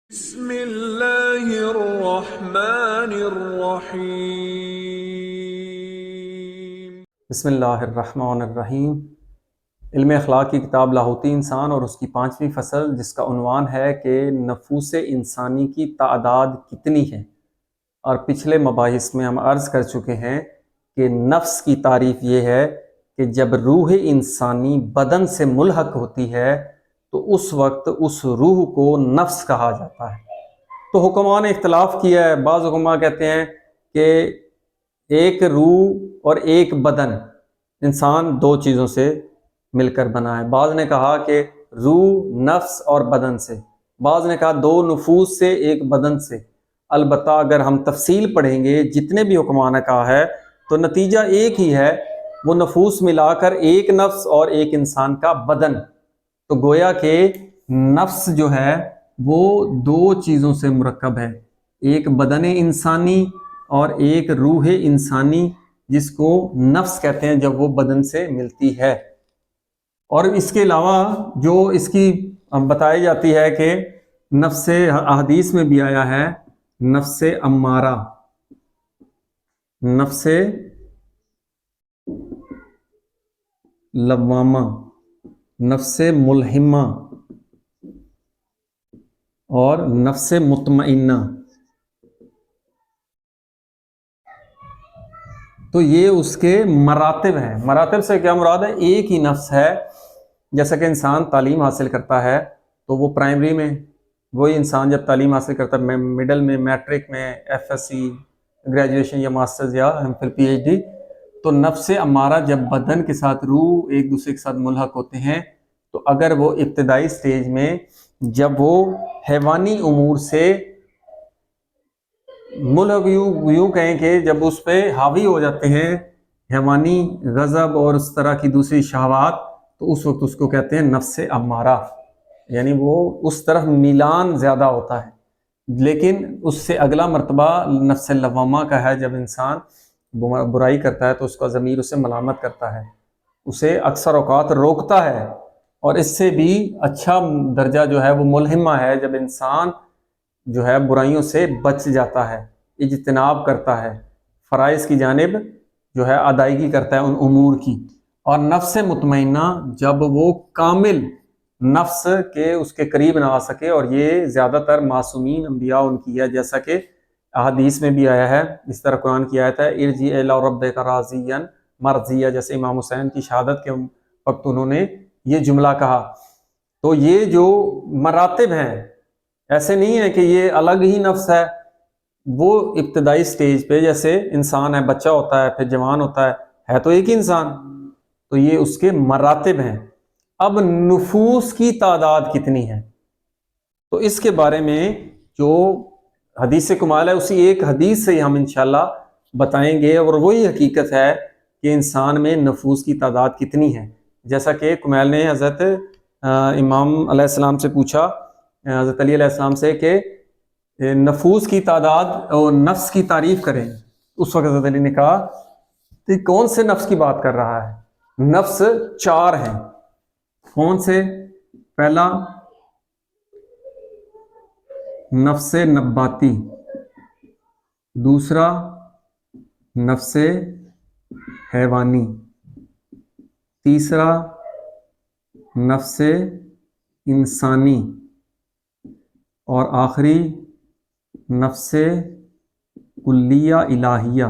بسم اللہ الرحمن الرحیم۔ بسم اللہ الرحمن الرحیم۔ علم اخلاق کی کتاب لاہوتی انسان اور اس کی 5ویں فصل، جس کا عنوان ہے کہ نفوس انسانی کی تعداد کتنی ہے، اور پچھلے مباحث میں ہم عرض کر چکے ہیں کہ نفس کی تعریف یہ ہے کہ جب روح انسانی بدن سے ملحق ہوتی ہے تو اس وقت اس روح کو نفس کہا جاتا ہے۔ تو حکماء نے اختلاف کیا ہے۔ بعض حکماء کہتے ہیں کہ ایک روح اور ایک بدن، انسان دو چیزوں سے مل کر بنا ہے۔ بعض نے کہا کہ روح نفس اور بدن سے، بعض نے کہا دو نفوس سے ایک بدن سے۔ البتہ اگر ہم تفصیل پڑھیں گے جتنے بھی حکماء نے کہا ہے تو نتیجہ ایک ہی ہے، وہ نفوس ملا کر ایک نفس اور ایک انسان کا بدن۔ تو گویا کہ نفس جو ہے وہ دو چیزوں سے مرکب ہے، ایک بدن انسانی اور ایک روح انسانی، جس کو نفس کہتے ہیں جب وہ بدن سے ملتی ہے۔ اور اس کے علاوہ جو اس کی بتائی جاتی ہے کہ نفس، احادیث میں بھی آیا ہے، نفس امارہ، نفس لوامہ، نفس ملہمہ اور نفس مطمئنہ۔ تو یہ اس کے مراتب ہیں۔ مراتب سے کیا مراد ہے؟ ایک ہی نفس ہے۔ جیسا کہ انسان تعلیم حاصل کرتا ہے تو وہ پرائمری میں، وہی انسان جب تعلیم حاصل کرتا ہے مڈل میں، میٹرک میں، ایف ایس سی، گریجویشن یا ماسٹرز یا M Phil P H D, تو نفس امارہ جب بدن کے ساتھ روح ایک دوسرے کے ساتھ ملحق ہوتے ہیں تو اگر وہ ابتدائی سٹیج میں جب وہ حیوانی امور سے ملحق، یوں کہیں کہ جب اس پہ حاوی ہو جاتے ہیں حیوانی غضب اور اس طرح کی دوسری شہوات، تو اس وقت اس کو کہتے ہیں نفس امارہ، یعنی وہ اس طرف میلان زیادہ ہوتا ہے۔ لیکن اس سے اگلا مرتبہ نفس لوامہ کا ہے، جب انسان برائی کرتا ہے تو اس کا ضمیر اسے ملامت کرتا ہے، اسے اکثر اوقات روکتا ہے۔ اور اس سے بھی اچھا درجہ جو ہے وہ ملہمہ ہے، جب انسان جو ہے برائیوں سے بچ جاتا ہے، اجتناب کرتا ہے، فرائض کی جانب جو ہے ادائیگی کرتا ہے ان امور کی۔ اور نفس مطمئنہ جب وہ کامل نفس کے اس کے قریب نہ آ سکے، اور یہ زیادہ تر معصومین انبیاء ان کی ہے، جیسا کہ احادیث میں بھی آیا ہے، اس طرح قرآن کی آیت ہے ارجع الی ربک راضیا مرضیا، جیسے امام حسین کی شہادت کے وقت انہوں نے یہ جملہ کہا۔ تو یہ جو مراتب ہیں، ایسے نہیں ہے کہ یہ الگ ہی نفس ہے، وہ ابتدائی سٹیج پہ جیسے انسان ہے، بچہ ہوتا ہے، پھر جوان ہوتا ہے تو ایک ہی انسان، تو یہ اس کے مراتب ہیں۔ اب نفوس کی تعداد کتنی ہے، تو اس کے بارے میں جو حدیث کمال ہے اسی ایک حدیث سے ہم انشاءاللہ بتائیں گے، اور وہی حقیقت ہے کہ انسان میں نفوس کی تعداد کتنی ہے۔ جیسا کہ کمال نے حضرت امام علیہ السلام سے پوچھا، حضرت علی علیہ السلام سے، کہ نفوس کی تعداد اور نفس کی تعریف کریں۔ اس وقت حضرت علی نے کہا کہ کون سے نفس کی بات کر رہا ہے؟ نفس 4 ہیں۔ کون سے؟ پہلا نفس نباتی، دوسرا نفس حیوانی، تیسرا نفس انسانی، اور آخری نفس کلیہ الہیہ۔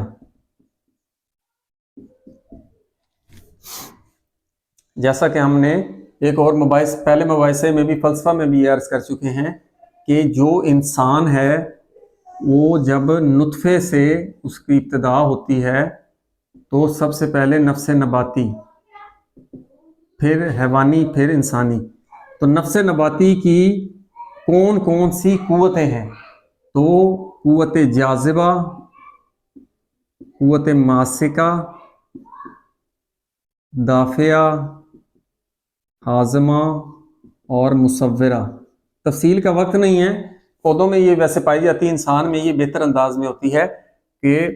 جیسا کہ ہم نے ایک اور پہلے مباحثے میں بھی، فلسفہ میں بھی عرض کر چکے ہیں کہ جو انسان ہے وہ جب نطفے سے اس کی ابتدا ہوتی ہے تو سب سے پہلے نفس نباتی، پھر حیوانی، پھر انسانی۔ تو نفس نباتی کی کون کون سی قوتیں ہیں؟ تو قوت جاذبہ، قوت ماسکہ، دافعہ، ہاضمہ اور مصورہ۔ تفصیل کا وقت نہیں ہے، پودوں میں یہ ویسے پائی جاتی ہے، انسان میں یہ بہتر انداز میں ہوتی ہے کہ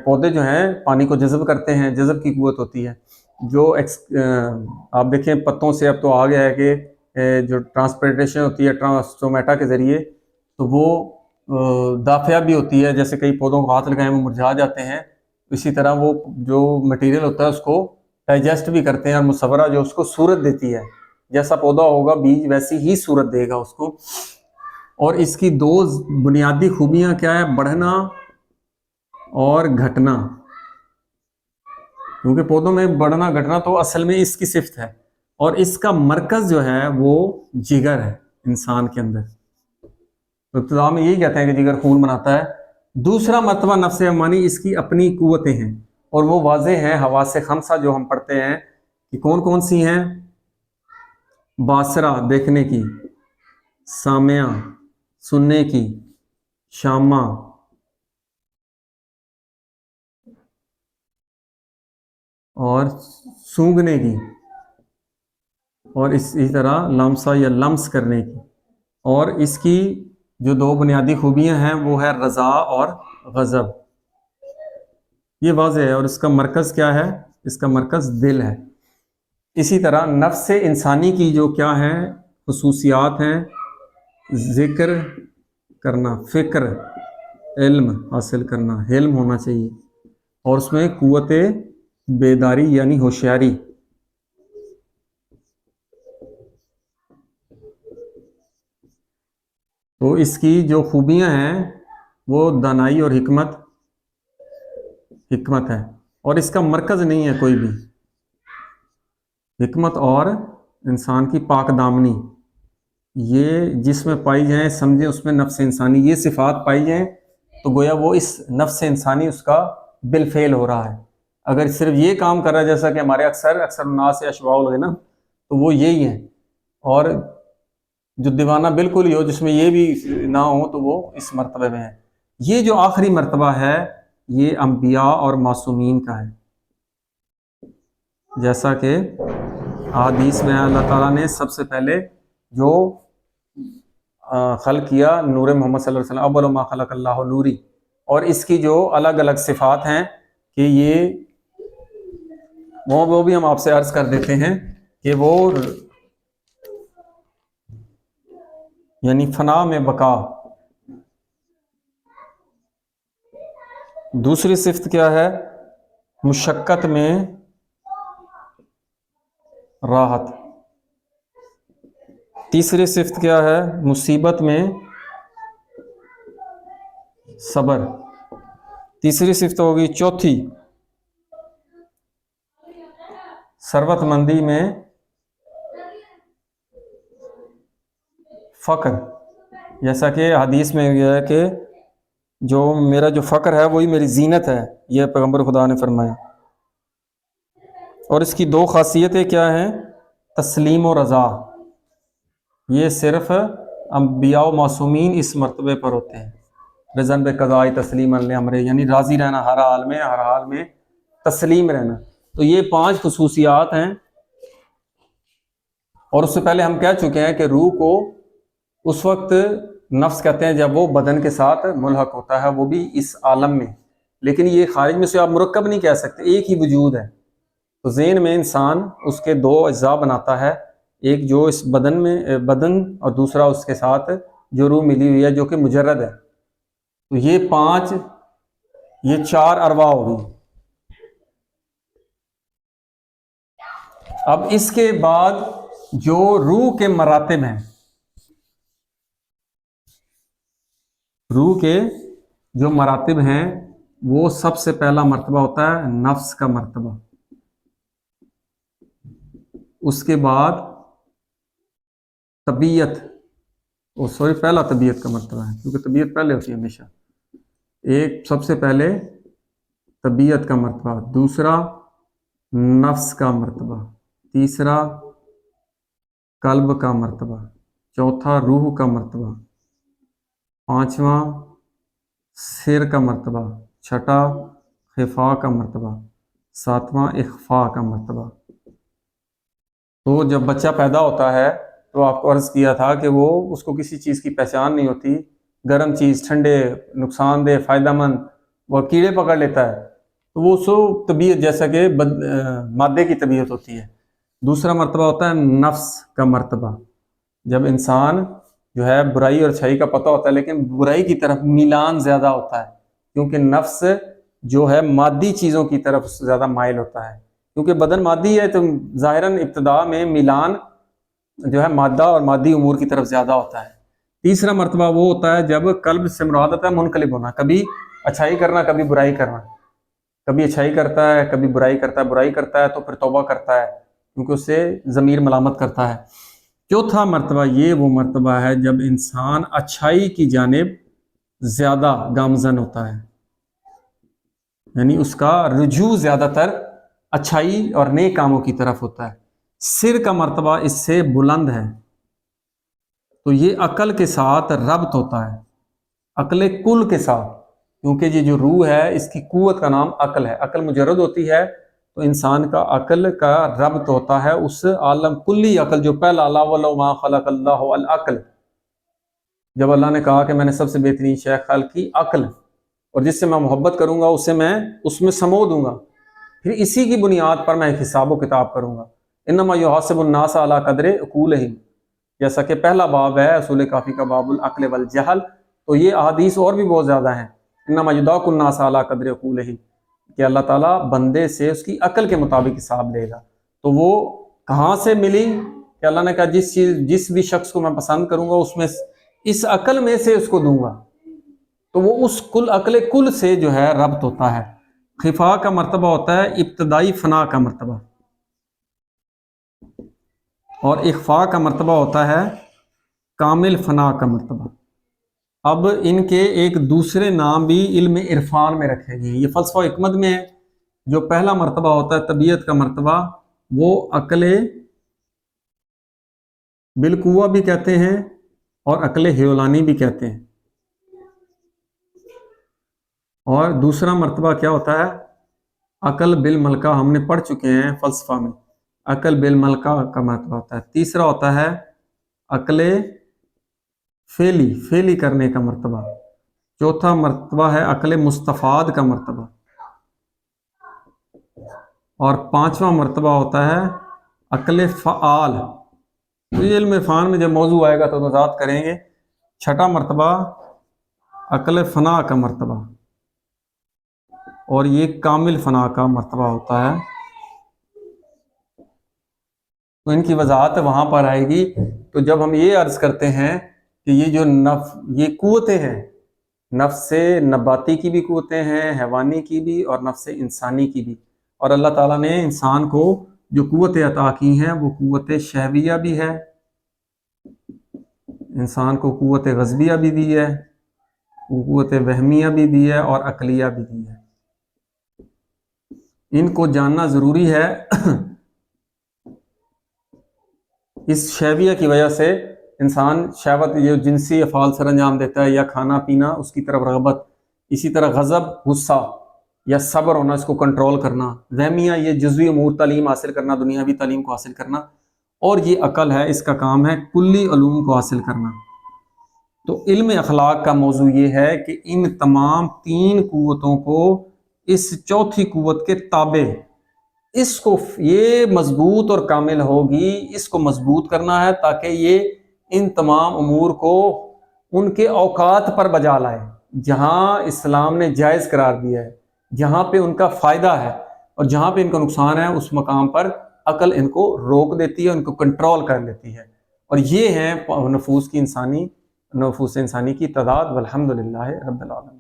پودے جو ہیں پانی کو جذب کرتے ہیں، جذب کی قوت ہوتی ہے۔ جو آپ دیکھیں پتوں سے اب تو آ گیا ہے کہ جو ٹرانسپورٹیشن ہوتی ہے ٹرانسٹومیٹا کے ذریعے، تو وہ دافعہ بھی ہوتی ہے، جیسے کئی پودوں کو ہاتھ لگائیں وہ مرجھا جاتے ہیں، اسی طرح وہ جو مٹیریل ہوتا ہے اس کو ڈائجسٹ بھی کرتے ہیں، اور مصورہ جو اس کو صورت دیتی ہے، جیسا پودا ہوگا بیج ویسی ہی صورت دے گا اس کو۔ اور اس کی دو بنیادی خوبیاں کیا ہے؟ بڑھنا اور گھٹنا، کیونکہ پودوں میں بڑھنا گھٹنا تو اصل میں اس کی صفت ہے، اور اس کا مرکز جو ہے وہ جگر ہے انسان کے اندر۔ ابتدا میں یہی کہتے ہیں کہ جگر خون بناتا ہے۔ دوسرا مرتبہ نفس امانی اس کی اپنی قوتیں ہیں، اور وہ واضح ہیں حواس خمسہ جو ہم پڑھتے ہیں کہ کون کون سی ہیں؟ باصرہ دیکھنے کی، سامعہ سننے کی، شامہ اور سونگھنے کی، اور اسی طرح لمسہ یا لمس کرنے کی۔ اور اس کی جو دو بنیادی خوبیاں ہیں وہ ہے رضا اور غضب، یہ واضح ہے۔ اور اس کا مرکز کیا ہے؟ اس کا مرکز دل ہے۔ اسی طرح نفس انسانی کی جو کیا ہے خصوصیات ہیں؟ ذکر کرنا، فکر، علم حاصل کرنا، علم ہونا چاہیے، اور اس میں قوت بیداری یعنی ہوشیاری۔ تو اس کی جو خوبیاں ہیں وہ دانائی اور حکمت ہے، اور اس کا مرکز نہیں ہے کوئی بھی۔ حکمت اور انسان کی پاک دامنی، یہ جس میں پائی جائیں، سمجھیں اس میں نفس انسانی یہ صفات پائی جائیں تو گویا وہ اس نفس انسانی اس کا بالفعل ہو رہا ہے۔ اگر صرف یہ کام کر رہا ہے جیسا کہ ہمارے اکثر الناس اشباء الغنم، تو وہ یہی ہیں، اور جو دیوانہ بالکل ہی ہو جس میں یہ بھی نہ ہو تو وہ اس مرتبے میں ہے۔ یہ جو آخری مرتبہ ہے یہ انبیاء اور معصومین کا ہے، جیسا کہ حدیث میں اللہ تعالیٰ نے سب سے پہلے جو خلق کیا نور محمد صلی اللہ علیہ وسلم، اول ما خلق اللہ نوری، اور اس کی جو الگ الگ صفات ہیں کہ یہ وہ بھی ہم آپ سے عرض کر دیتے ہیں کہ وہ یعنی فنا میں بقا۔ دوسری صفت کیا ہے؟ مشقت میں راحت۔ تیسری صفت کیا ہے؟ مصیبت میں صبر۔ تیسری صفت ہوگی چوتھی ثروت مندی میں فقر، جیسا کہ حدیث میں گیا ہے کہ جو میرا جو فقر ہے وہی میری زینت ہے، یہ پیغمبر خدا نے فرمایا۔ اور اس کی دو خاصیتیں کیا ہیں؟ تسلیم و رضا، یہ صرف انبیاء و معصومین اس مرتبے پر ہوتے ہیں، رضن بقضاء تسلیم لامر، یعنی راضی رہنا ہر حال میں تسلیم رہنا۔ تو یہ 5 خصوصیات ہیں، اور اس سے پہلے ہم کہہ چکے ہیں کہ روح کو اس وقت نفس کہتے ہیں جب وہ بدن کے ساتھ ملحق ہوتا ہے، وہ بھی اس عالم میں، لیکن یہ خارج میں سے آپ مرکب نہیں کہہ سکتے، ایک ہی وجود ہے۔ تو ذہن میں انسان اس کے 2 اجزاء بناتا ہے، ایک جو اس بدن اور دوسرا اس کے ساتھ جو روح ملی ہوئی ہے جو کہ مجرد ہے۔ تو یہ 4 ارواح ہوگی۔ اب اس کے بعد جو روح کے مراتب ہیں، روح کے جو مراتب ہیں وہ سب سے پہلا مرتبہ ہوتا ہے نفس کا مرتبہ، اس کے بعد طبیعت، پہلا طبیعت کا مرتبہ ہے کیونکہ طبیعت پہلے ہوتی ہے ہمیشہ، ایک سب سے پہلے طبیعت کا مرتبہ، دوسرا نفس کا مرتبہ، تیسرا قلب کا مرتبہ، چوتھا روح کا مرتبہ، پانچواں سر کا مرتبہ، چھٹا خفا کا مرتبہ، ساتواں اخفا کا مرتبہ۔ تو جب بچہ پیدا ہوتا ہے تو آپ کو عرض کیا تھا کہ وہ اس کو کسی چیز کی پہچان نہیں ہوتی، گرم چیز، ٹھنڈے، نقصان دہ، فائدہ مند، وہ کیڑے پکڑ لیتا ہے، تو وہ سو طبیعت جیسا کہ مادے کی طبیعت ہوتی ہے۔ دوسرا مرتبہ ہوتا ہے نفس کا مرتبہ، جب انسان جو ہے برائی اور اچھائی کا پتہ ہوتا ہے، لیکن برائی کی طرف میلان زیادہ ہوتا ہے، کیونکہ نفس جو ہے مادی چیزوں کی طرف زیادہ مائل ہوتا ہے، کیونکہ بدن مادی ہے تو ظاہراً ابتدا میں میلان جو ہے مادہ اور مادی امور کی طرف زیادہ ہوتا ہے۔ تیسرا مرتبہ وہ ہوتا ہے جب قلب سے مراد ہوتا ہے منقلب ہونا، کبھی اچھائی کرنا کبھی برائی کرنا، کبھی اچھائی کرتا ہے کبھی برائی کرتا ہے، برائی کرتا ہے تو پھر توبہ کرتا ہے کیونکہ اس سے ضمیر ملامت کرتا ہے۔ چوتھا مرتبہ یہ وہ مرتبہ ہے جب انسان اچھائی کی جانب زیادہ گامزن ہوتا ہے، یعنی اس کا رجوع زیادہ تر اچھائی اور نیک کاموں کی طرف ہوتا ہے۔ سر کا مرتبہ اس سے بلند ہے، تو یہ عقل کے ساتھ ربط ہوتا ہے، عقل کل کے ساتھ، کیونکہ یہ جو روح ہے اس کی قوت کا نام عقل ہے۔ عقل مجرد ہوتی ہے تو انسان کا عقل کا ربط ہوتا ہے اس عالم کلی عقل جو پہلا لا وَلَوْ مَا خَلَقَ اللَّهُ العقل، جب اللہ نے کہا کہ میں نے سب سے بہترین شے خلق کی عقل، اور جس سے میں محبت کروں گا اسے میں اس میں سمو دوں گا، پھر اسی کی بنیاد پر میں ایک حساب و کتاب کروں گا۔ انما یحاسب الناس علی قدر عقولہم، جیسا کہ پہلا باب ہے اصول کافی کا باب العقل والجہل، تو یہ احادیث اور بھی بہت زیادہ ہیں۔ انما یداق الناس علی قدر عقولہم، کہ اللہ تعالیٰ بندے سے اس کی عقل کے مطابق حساب لے گا۔ تو وہ کہاں سے ملی کہ اللہ نے کہا جس بھی شخص کو میں پسند کروں گا اس میں اس عقل میں سے اس کو دوں گا، تو وہ اس عقل کل سے جو ہے ربط ہوتا ہے۔ خفا کا مرتبہ ہوتا ہے ابتدائی فنا کا مرتبہ، اور اخفاء کا مرتبہ ہوتا ہے کامل فنا کا مرتبہ۔ اب ان کے ایک دوسرے نام بھی علم عرفان میں رکھے گئے ہیں، یہ فلسفہ حکمت میں ہے۔ جو پہلا مرتبہ ہوتا ہے طبیعت کا مرتبہ، وہ عقل بالقوہ بھی کہتے ہیں اور عقل ہیولانی بھی کہتے ہیں، اور دوسرا مرتبہ کیا ہوتا ہے؟ عقل بالملکہ، ہم نے پڑھ چکے ہیں فلسفہ میں، عقل بالملکہ کا مرتبہ ہوتا ہے۔ تیسرا ہوتا ہے عقل فعلی کرنے کا مرتبہ۔ چوتھا مرتبہ ہے عقل مستفاد کا مرتبہ، اور پانچواں مرتبہ ہوتا ہے عقل فعال۔ تو یہ علم عرفان میں جب موضوع آئے گا تو وضاحت کریں گے۔ چھٹا مرتبہ عقل فنا کا مرتبہ، اور یہ کامل فنا کا مرتبہ ہوتا ہے، تو ان کی وضاحت وہاں پر آئے گی۔ تو جب ہم یہ عرض کرتے ہیں کہ یہ جو یہ قوتیں ہیں، نفس نباتی کی بھی قوتیں ہیں، حیوانی کی بھی، اور نفس انسانی کی بھی، اور اللہ تعالیٰ نے انسان کو جو قوتیں عطا کی ہیں وہ قوت شہویہ بھی ہے، انسان کو قوت غضبیہ بھی دی ہے، قوت وہمیہ بھی دی ہے، اور عقلیہ بھی دی ہے۔ ان کو جاننا ضروری ہے۔ اس شہویہ کی وجہ سے انسان شہوت یہ جنسی افعال سر انجام دیتا ہے، یا کھانا پینا اس کی طرف رغبت، اسی طرح غضب غصہ یا صبر ہونا، اس کو کنٹرول کرنا، وہمیہ یہ جزوی امور تعلیم حاصل کرنا، دنیاوی تعلیم کو حاصل کرنا، اور یہ عقل ہے اس کا کام ہے کلی علوم کو حاصل کرنا۔ تو علم اخلاق کا موضوع یہ ہے کہ ان تمام تین قوتوں کو اس چوتھی قوت کے تابع، اس کو یہ مضبوط اور کامل ہوگی، اس کو مضبوط کرنا ہے تاکہ یہ ان تمام امور کو ان کے اوقات پر بجا لائے، جہاں اسلام نے جائز قرار دیا ہے، جہاں پہ ان کا فائدہ ہے، اور جہاں پہ ان کا نقصان ہے اس مقام پر عقل ان کو روک دیتی ہے، ان کو کنٹرول کر لیتی ہے۔ اور یہ ہیں نفوس انسانی کی تعداد، والحمدللہ رب العالمین۔